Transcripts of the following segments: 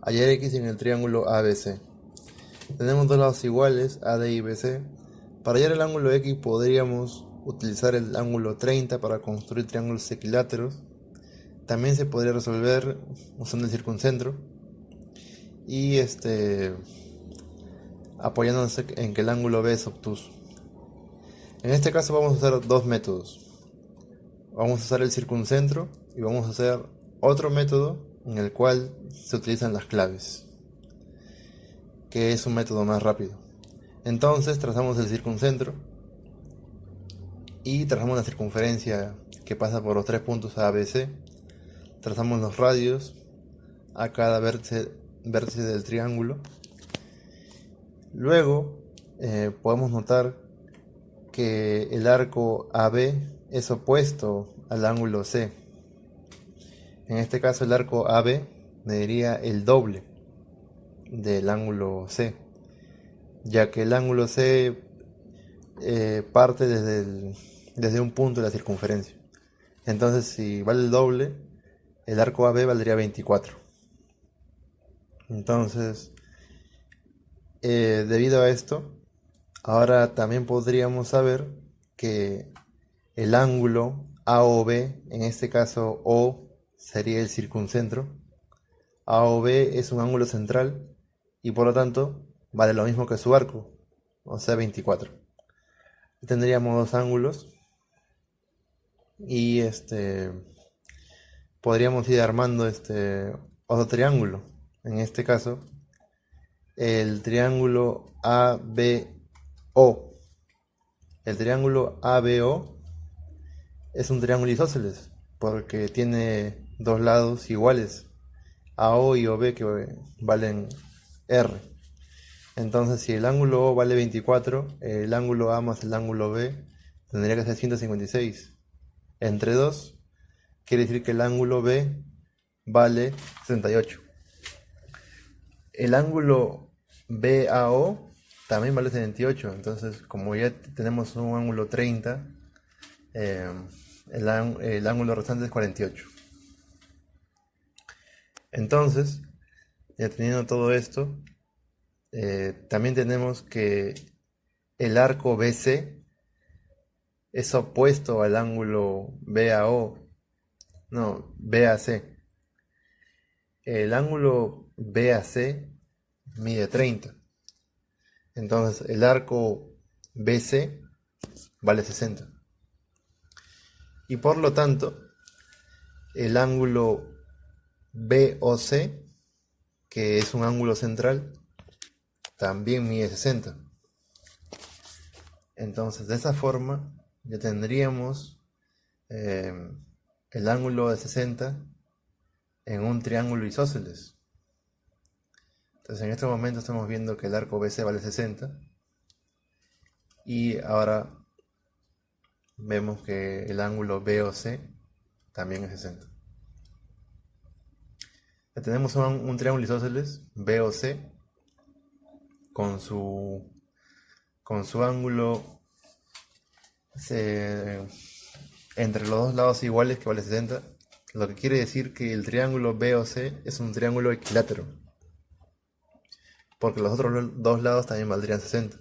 hallar x en el triángulo ABC. Tenemos dos lados iguales, AD y BC. Para hallar el ángulo X podríamos utilizar el ángulo 30 para construir triángulos equiláteros. También se podría resolver usando el circuncentro y apoyándose en que el ángulo B es obtuso. En este caso vamos a usar dos métodos. Vamos a usar el circuncentro y vamos a hacer otro método en el cual se utilizan las claves, que es un método más rápido. Entonces trazamos el circuncentro y trazamos la circunferencia que pasa por los tres puntos ABC. Trazamos los radios a cada vértice del triángulo. Luego podemos notar que el arco AB es opuesto al ángulo C. En este caso el arco AB mediría el doble del ángulo C, ya que el ángulo C parte desde un punto de la circunferencia. Entonces, si vale el doble, el arco AB valdría 24. Entonces, debido a esto, ahora también podríamos saber que el ángulo AOB, en este caso O sería el circuncentro, AOB es un ángulo central y por lo tanto vale lo mismo que su arco, o sea 24. Tendríamos dos ángulos y podríamos ir armando otro triángulo. En este caso, el triángulo ABO. El triángulo ABO es un triángulo isósceles porque tiene dos lados iguales, AO y OB, que valen R. Entonces, si el ángulo O vale 24, el ángulo A más el ángulo B tendría que ser 156. Entre 2 quiere decir que el ángulo B vale 68. El ángulo BAO también vale 78. Entonces, como ya tenemos un ángulo 30, el ángulo restante es 48. Entonces, ya teniendo todo esto, también tenemos que el arco BC es opuesto al ángulo BAO, no, BAC. El ángulo BAC mide 30. Entonces el arco BC vale 60. Y por lo tanto, el ángulo BOC, que es un ángulo central, también mide 60. Entonces, de esa forma, ya tendríamos el ángulo de 60 en un triángulo isósceles. Entonces, en este momento estamos viendo que el arco BC vale 60. Y ahora vemos que el ángulo BOC también es 60. Ya tenemos un triángulo isósceles, BOC, con su ángulo entre los dos lados iguales, que vale 60, lo que quiere decir que el triángulo BOC es un triángulo equilátero, porque los otros dos lados también valdrían 60.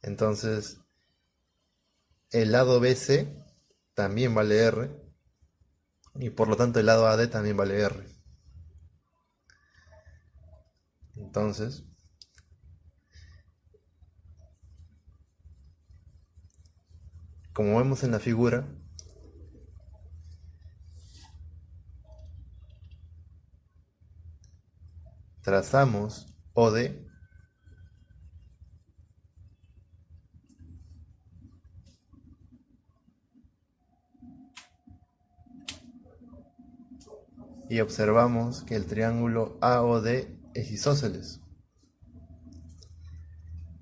Entonces, el lado BC también vale R, y por lo tanto el lado AD también vale R. Entonces, como vemos en la figura, trazamos OD y observamos que el triángulo AOD es isósceles.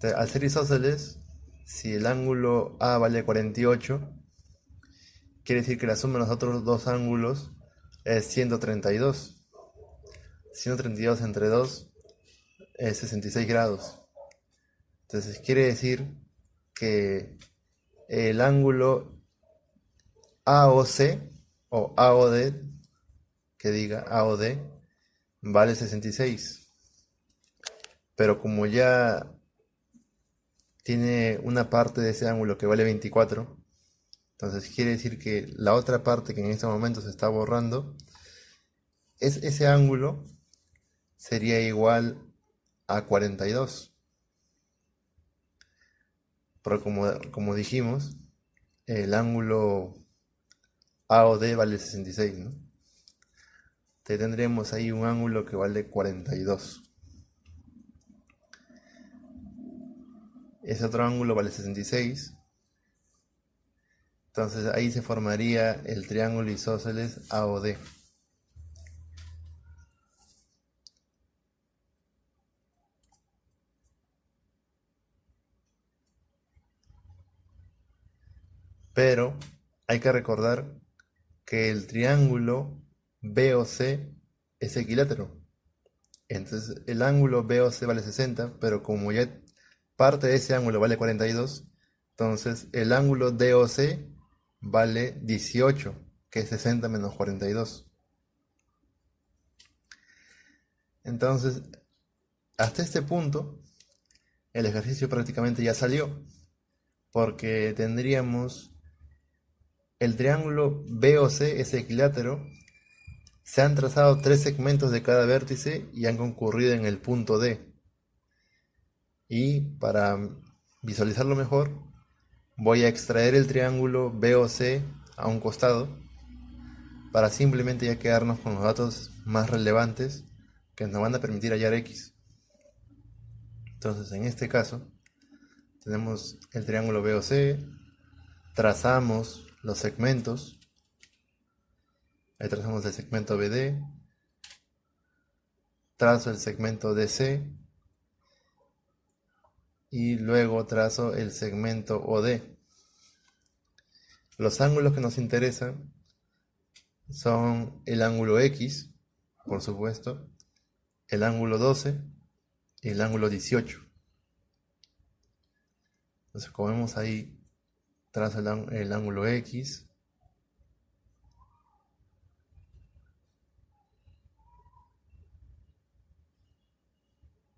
Al ser isósceles, si el ángulo A vale 48, quiere decir que la suma de los otros dos ángulos es 132. 132 entre 2 es 66 grados. Entonces quiere decir que el ángulo AOC o AOD, que diga AOD, vale 66. Pero como ya tiene una parte de ese ángulo que vale 24, entonces quiere decir que la otra parte que en este momento se está borrando, ese ángulo sería igual a 42. Pero como dijimos, el ángulo AOD vale 66, ¿no? Entonces tendremos ahí un ángulo que vale 42. Ese otro ángulo vale 66. Entonces ahí se formaría el triángulo isósceles AOD. Pero hay que recordar que el triángulo BOC es equilátero. Entonces el ángulo BOC vale 60, pero como ya parte de ese ángulo vale 42, entonces el ángulo DOC vale 18, que es 60 menos 42. Entonces, hasta este punto, el ejercicio prácticamente ya salió, porque tendríamos el triángulo BOC es equilátero, se han trazado 3 segmentos de cada vértice y han concurrido en el punto D. Y para visualizarlo mejor, voy a extraer el triángulo BOC a un costado para simplemente ya quedarnos con los datos más relevantes que nos van a permitir hallar X. Entonces, en este caso, tenemos el triángulo BOC, trazamos los segmentos, ahí trazamos el segmento BD, trazo el segmento DC y luego trazo el segmento OD. Los ángulos que nos interesan son el ángulo X, por supuesto, el ángulo 12 y el ángulo 18. Entonces, como vemos ahí, trazo el ángulo X,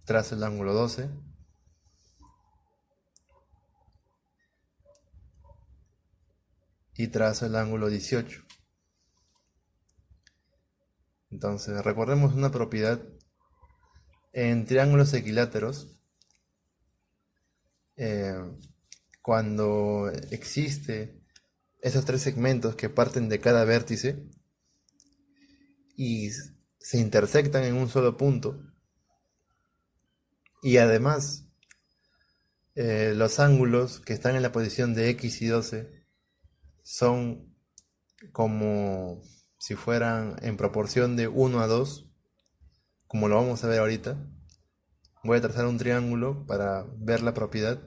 trazo el ángulo 12 y trazo el ángulo 18. Entonces, recordemos una propiedad en triángulos equiláteros. Cuando existe esos 3 segmentos que parten de cada vértice y se intersectan en un solo punto, y además los ángulos que están en la posición de X y 12 son como si fueran en proporción de 1 a 2, como lo vamos a ver ahorita. Voy a trazar un triángulo para ver la propiedad.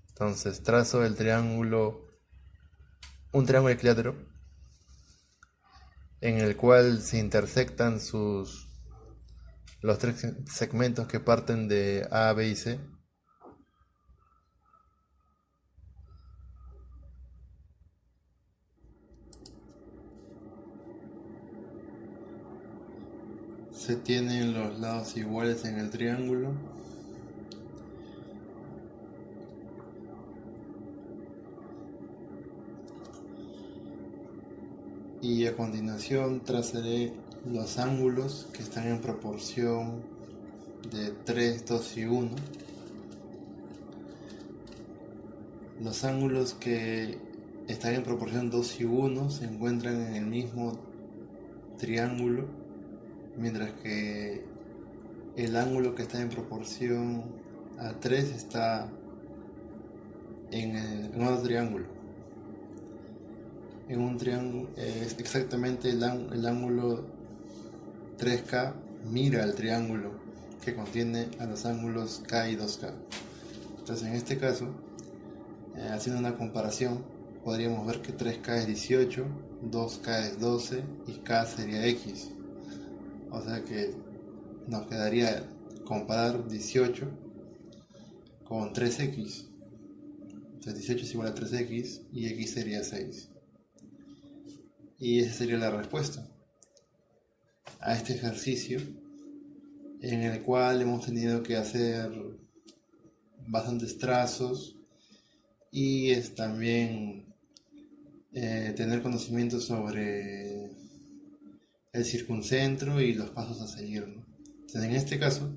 Entonces trazo un triángulo equilátero en el cual se intersectan los 3 segmentos que parten de A, B y C. Se tienen los lados iguales en el triángulo. Y a continuación trazaré los ángulos que están en proporción de 3, 2 y 1. Los ángulos que están en proporción 2 y 1 se encuentran en el mismo triángulo, mientras que el ángulo que está en proporción a 3 está en otro triángulo. En un triángulo es exactamente el ángulo 3K mira al triángulo que contiene a los ángulos K y 2K. Entonces, en este caso, haciendo una comparación, podríamos ver que 3K es 18, 2K es 12 y K sería X. O sea que nos quedaría comparar 18 con 3X. Entonces 18 es igual a 3X y X sería 6. Y esa sería la respuesta. a este ejercicio en el cual hemos tenido que hacer bastantes trazos y es también tener conocimiento sobre el circuncentro y los pasos a seguir, ¿no? Entonces, en este caso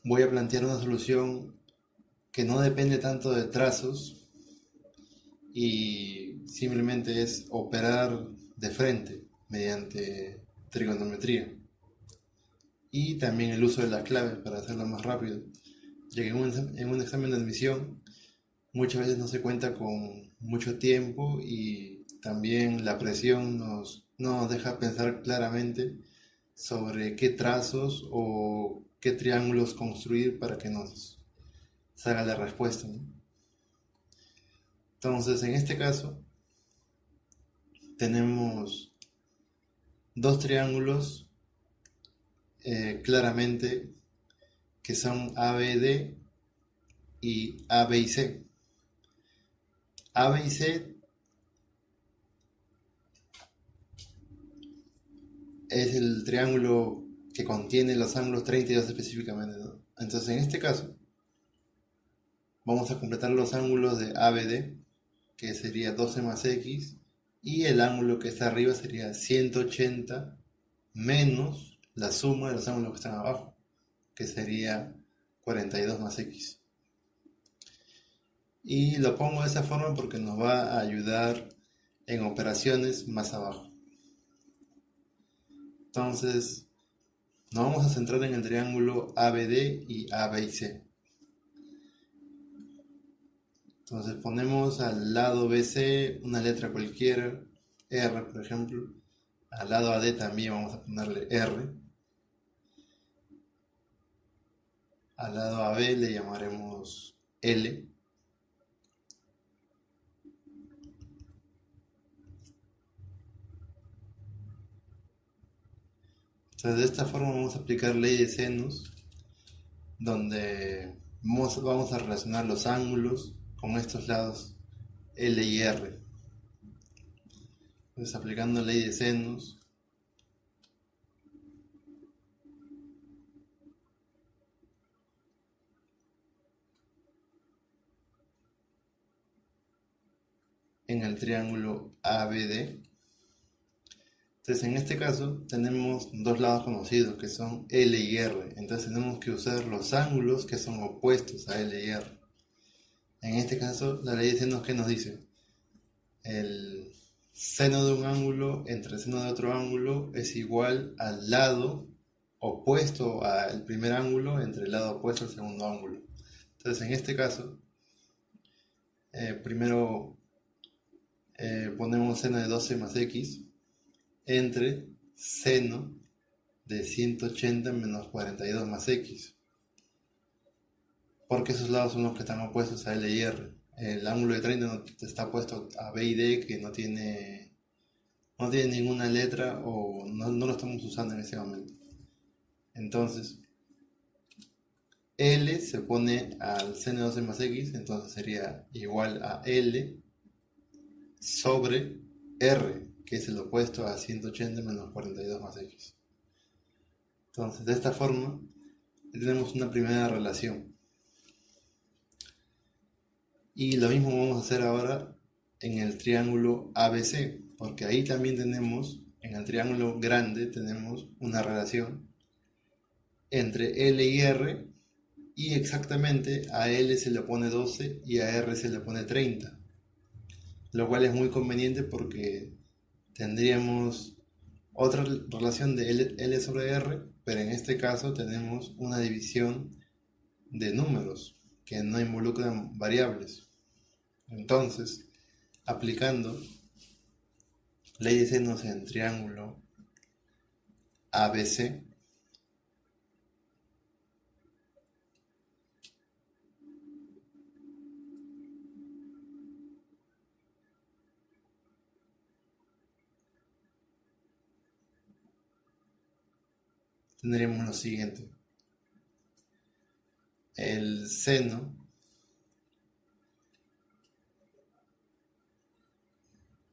voy a plantear una solución que no depende tanto de trazos y simplemente es operar de frente mediante trigonometría y también el uso de las claves para hacerlo más rápido, ya que en un examen de admisión muchas veces no se cuenta con mucho tiempo y también la presión no nos deja pensar claramente sobre qué trazos o qué triángulos construir para que nos salga la respuesta, ¿no? Entonces, en este caso, tenemos dos triángulos claramente que son ABD y AB y C. AB y C es el triángulo que contiene los ángulos 32 específicamente, ¿no? Entonces, en este caso, vamos a completar los ángulos de ABD, que sería 12 más X, y el ángulo que está arriba sería 180 menos la suma de los ángulos que están abajo, que sería 42 más X. Y lo pongo de esa forma porque nos va a ayudar en operaciones más abajo. Entonces, nos vamos a centrar en el triángulo ABD y ABC. Entonces ponemos al lado BC una letra cualquiera, R por ejemplo. Al lado AD también vamos a ponerle R. Al lado AB le llamaremos L. Entonces de esta forma vamos a aplicar ley de senos, donde vamos a relacionar los ángulos con estos lados L y R. Entonces aplicando ley de senos, en el triángulo ABD. Entonces en este caso tenemos dos lados conocidos que son L y R. Entonces tenemos que usar los ángulos que son opuestos a L y R. En este caso la ley de senos, ¿qué nos dice? El seno de un ángulo entre el seno de otro ángulo es igual al lado opuesto al primer ángulo entre el lado opuesto al segundo ángulo. Entonces en este caso primero ponemos seno de 12 más X entre seno de 180 menos 42 más X, porque esos lados son los que están opuestos a L y R. El ángulo de 30 está opuesto a B y D, que no tiene ninguna letra o no lo estamos usando en ese momento. Entonces L se pone al seno de 12 más X, entonces sería igual a L sobre R, que es el opuesto a 180 menos 42 más X. Entonces, de esta forma, tenemos una primera relación. Y lo mismo vamos a hacer ahora en el triángulo ABC, porque ahí también tenemos, en el triángulo grande, tenemos una relación entre L y R, y exactamente a L se le pone 12 y a R se le pone 30, lo cual es muy conveniente porque tendríamos otra relación de L sobre R, pero en este caso tenemos una división de números que no involucran variables. Entonces, aplicando ley de senos en triángulo ABC, tendremos lo siguiente. El seno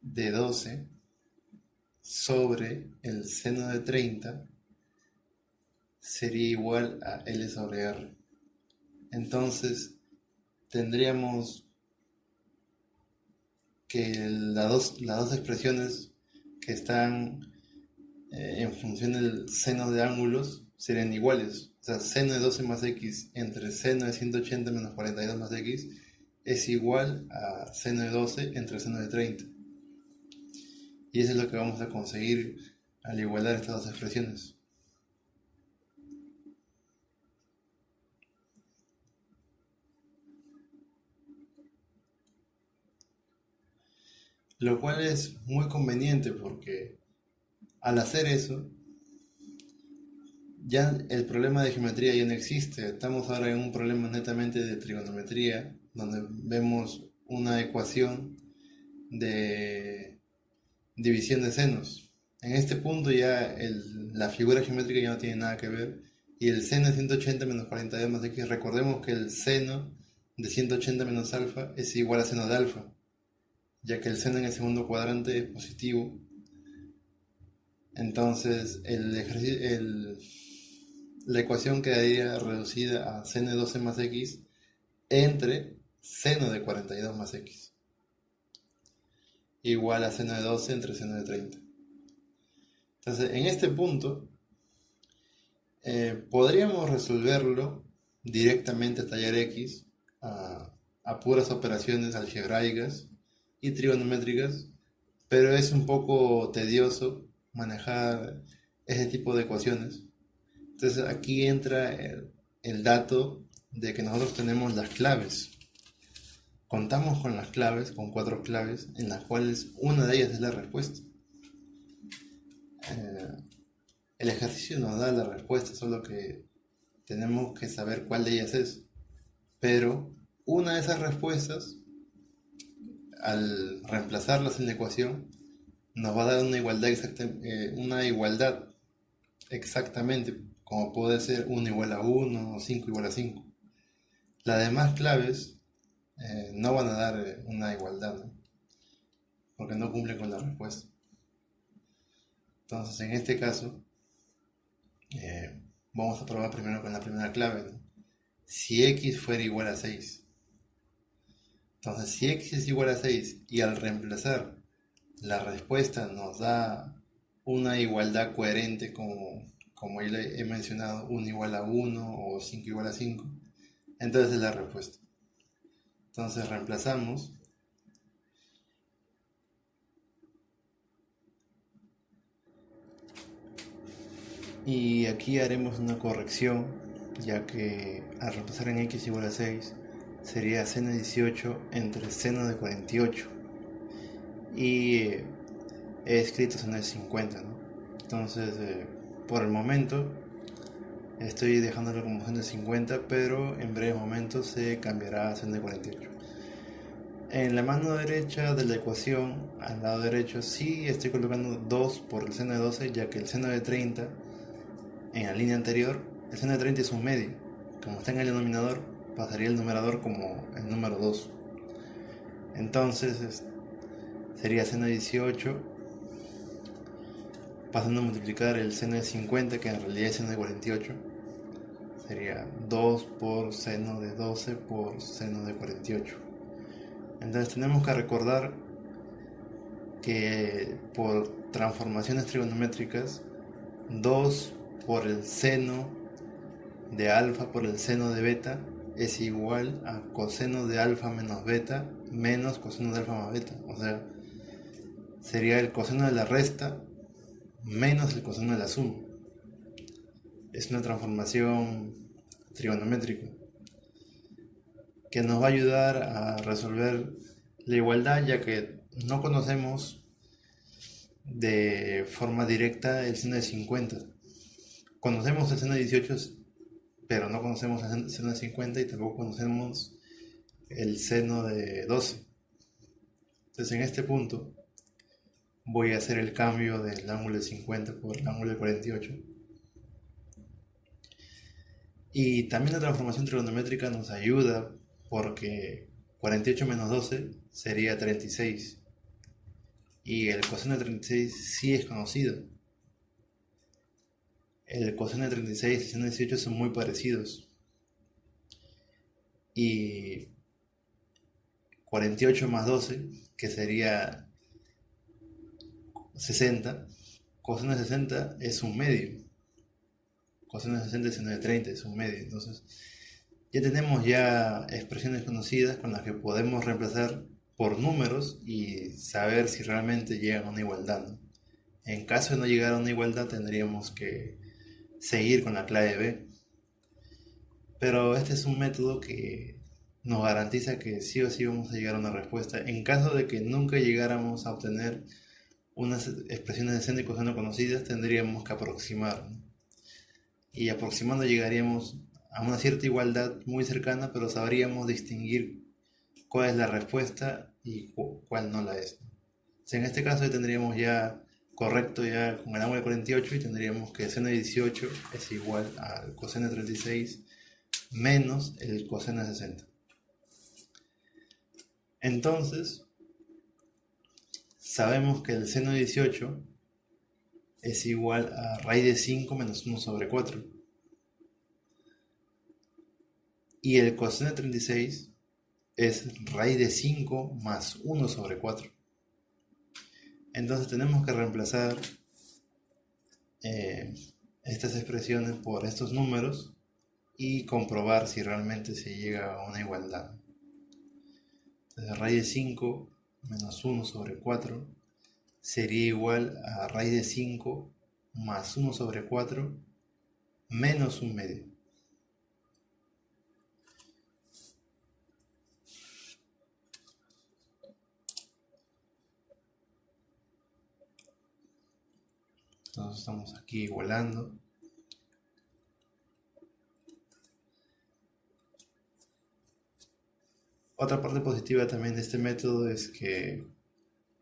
de 12 sobre el seno de 30 sería igual a L sobre R. Entonces tendríamos que las dos expresiones que están en función del seno de ángulos serían iguales. O sea, seno de 12 más x entre seno de 180 menos 42 más x es igual a seno de 12 entre seno de 30. Y eso es lo que vamos a conseguir al igualar estas dos expresiones. Lo cual es muy conveniente porque al hacer eso, ya el problema de geometría ya no existe. Estamos ahora en un problema netamente de trigonometría, donde vemos una ecuación de división de senos. En este punto ya la figura geométrica ya no tiene nada que ver. Y el seno de 180 menos 42 más x, recordemos que el seno de 180 menos alfa es igual a seno de alfa, ya que el seno en el segundo cuadrante es positivo. Entonces la ecuación quedaría reducida a seno de 12 más x entre seno de 42 más x, igual a seno de 12 entre seno de 30. Entonces, en este punto, podríamos resolverlo directamente a tallar x a puras operaciones algebraicas y trigonométricas, pero es un poco tedioso manejar ese tipo de ecuaciones. Entonces aquí entra el dato de que nosotros tenemos las claves. Contamos con las claves, con 4 claves, en las cuales una de ellas es la respuesta. El ejercicio nos da la respuesta, solo que tenemos que saber cuál de ellas es. Pero una de esas respuestas, al reemplazarlas en la ecuación, nos va a dar una igualdad exactamente, como puede ser 1 igual a 1 o 5 igual a 5. Las demás claves no van a dar una igualdad, ¿no? Porque no cumplen con la respuesta. Entonces, en este caso, vamos a probar primero con la primera clave, ¿no? Si x fuera igual a 6. Entonces, si x es igual a 6 y al reemplazar la respuesta nos da una igualdad coherente como ya he mencionado, 1 igual a 1 o 5 igual a 5, entonces es la respuesta. Entonces reemplazamos y aquí haremos una corrección, ya que al reemplazar en x igual a 6 sería seno de 18 entre seno de 48 y he escrito seno de 50, ¿no? Entonces por el momento estoy dejándolo como seno de 50, pero en breves momentos se cambiará a seno de 48. En la mano derecha de la ecuación, al lado derecho, sí estoy colocando 2 por el seno de 12, ya que el seno de 30, en la línea anterior, el seno de 30 es un medio. Como está en el denominador, pasaría el numerador como el número 2. Entonces sería seno de 18, pasando a multiplicar el seno de 50, que en realidad es seno de 48. Sería 2 por seno de 12 por seno de 48. Entonces tenemos que recordar que por transformaciones trigonométricas, 2 por el seno de alfa por el seno de beta es igual a coseno de alfa menos beta menos coseno de alfa más beta. O sea, sería el coseno de la resta menos el coseno de la suma. Es una transformación trigonométrica que nos va a ayudar a resolver la igualdad, ya que no conocemos de forma directa el seno de 50. Conocemos el seno de 18, pero no conocemos el seno de 50 y tampoco conocemos el seno de 12. Entonces en este punto voy a hacer el cambio del ángulo de 50 por el ángulo de 48. Y también la transformación trigonométrica nos ayuda porque 48 menos 12 sería 36. y el coseno de 36 sí es conocido. El coseno de 36 y el seno de 18 son muy parecidos. Y 48 más 12, que sería 60, coseno de 60 es un medio. Coseno de 60 y seno de 30 es un medio. Entonces, ya tenemos expresiones conocidas con las que podemos reemplazar por números y saber si realmente llegan a una igualdad, ¿no? En caso de no llegar a una igualdad, tendríamos que seguir con la clave B. Pero este es un método que nos garantiza que sí o sí vamos a llegar a una respuesta. En caso de que nunca llegáramos a obtener unas expresiones de seno y coseno conocidas, tendríamos que aproximar, ¿no? Y aproximando llegaríamos a una cierta igualdad muy cercana, pero sabríamos distinguir cuál es la respuesta y cuál no la es. O sea, en este caso ya tendríamos ya correcto ya con el ángulo de 48 y tendríamos que el seno de 18 es igual al coseno de 36 menos el coseno de 60. Entonces, sabemos que el seno de 18 es igual a raíz de 5 menos 1 sobre 4. Y el coseno de 36 es raíz de 5 más 1 sobre 4. Entonces tenemos que reemplazar estas expresiones por estos números y comprobar si realmente se llega a una igualdad. Entonces, raíz de 5 menos 1 sobre 4 sería igual a raíz de 5 más 1 sobre 4 menos un medio. Entonces estamos aquí igualando. Otra parte positiva también de este método es que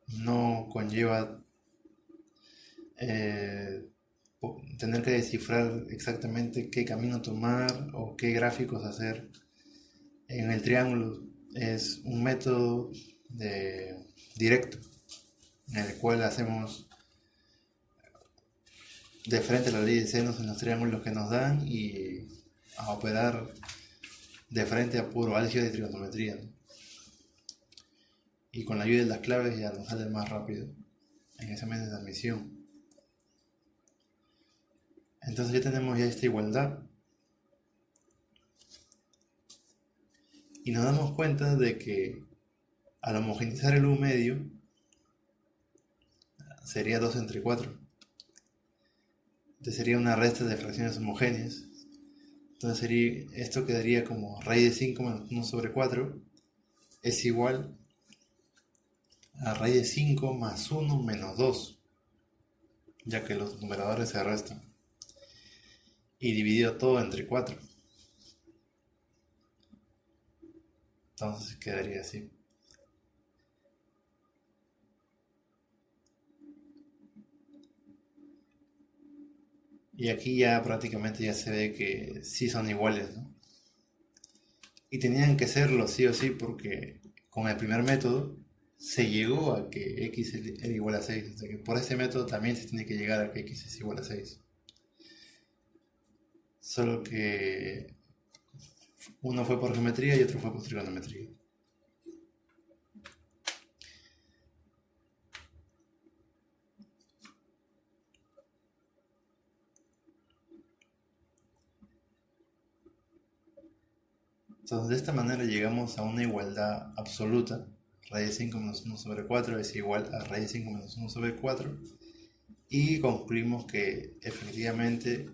no conlleva tener que descifrar exactamente qué camino tomar o qué gráficos hacer. En el triángulo es un método directo en el cual hacemos de frente a la ley de senos en los triángulos que nos dan y a operar de frente a puro álgebra de trigonometría, ¿no? Y con la ayuda de las claves ya nos sale más rápido en ese método de admisión. Entonces ya tenemos ya esta igualdad y nos damos cuenta de que al homogeneizar el U medio sería 2 entre 4. Entonces sería una resta de fracciones homogéneas. Entonces esto quedaría como raíz de 5 menos 1 sobre 4 es igual a raíz de 5 más 1 menos 2, ya que los numeradores se restan. Y dividido todo entre 4. Entonces quedaría así. Y aquí ya prácticamente ya se ve que sí son iguales, ¿no? Y tenían que serlo sí o sí porque con el primer método se llegó a que x era igual a 6. O sea que por este método también se tiene que llegar a que x es igual a 6. Solo que uno fue por geometría y otro fue por trigonometría. Entonces de esta manera llegamos a una igualdad absoluta. Raíz de 5 menos 1 sobre 4 es igual a raíz de 5 menos 1 sobre 4. Y concluimos que efectivamente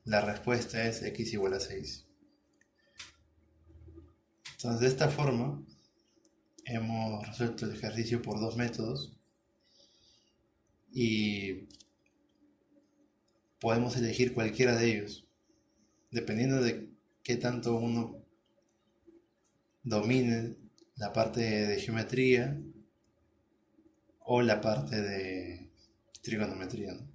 la respuesta es x igual a 6. Entonces de esta forma hemos resuelto el ejercicio por dos métodos y podemos elegir cualquiera de ellos, dependiendo de qué tanto uno domine la parte de geometría o la parte de trigonometría, ¿no?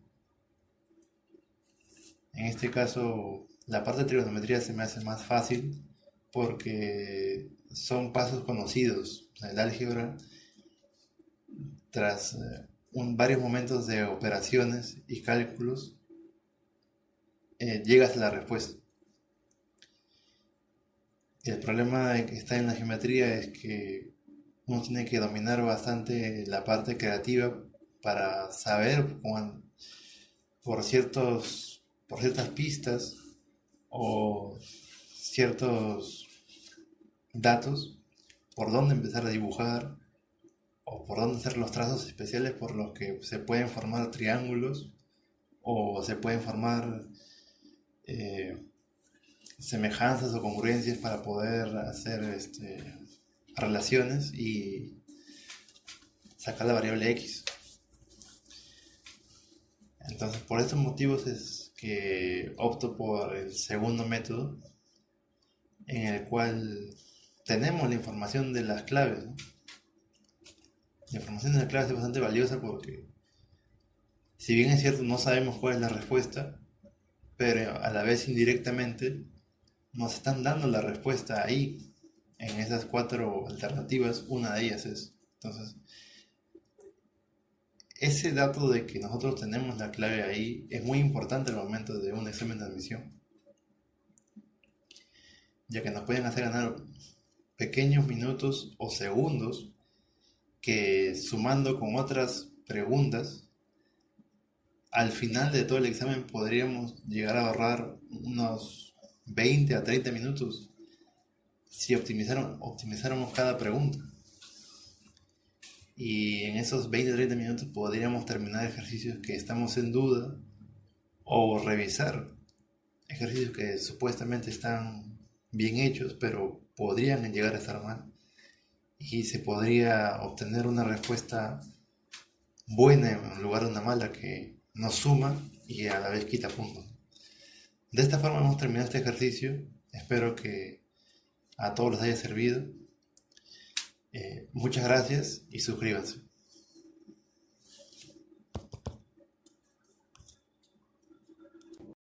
En este caso, la parte de trigonometría se me hace más fácil porque son pasos conocidos. El álgebra, tras varios momentos de operaciones y cálculos, llegas a la respuesta. El problema que está en la geometría es que uno tiene que dominar bastante la parte creativa para saber por ciertas pistas o ciertos datos por dónde empezar a dibujar o por dónde hacer los trazos especiales por los que se pueden formar triángulos o se pueden formar eh, semejanzas o congruencias para poder hacer relaciones y sacar la variable x. Entonces, por estos motivos es que opto por el segundo método, en el cual tenemos la información de las claves, ¿no? La información de las claves es bastante valiosa porque, si bien es cierto, no sabemos cuál es la respuesta, pero a la vez indirectamente nos están dando la respuesta ahí, en esas 4 alternativas, una de ellas es. Entonces, ese dato de que nosotros tenemos la clave ahí es muy importante al momento de un examen de admisión, ya que nos pueden hacer ganar pequeños minutos o segundos que, sumando con otras preguntas, al final de todo el examen podríamos llegar a ahorrar unos 20 a 30 minutos si optimizáramos cada pregunta. Y en esos 20 o 30 minutos podríamos terminar ejercicios que estamos en duda o revisar ejercicios que supuestamente están bien hechos pero podrían llegar a estar mal, y se podría obtener una respuesta buena en lugar de una mala que nos suma y a la vez quita puntos. De esta forma hemos terminado este ejercicio. Espero que a todos les haya servido. Muchas gracias y suscríbanse.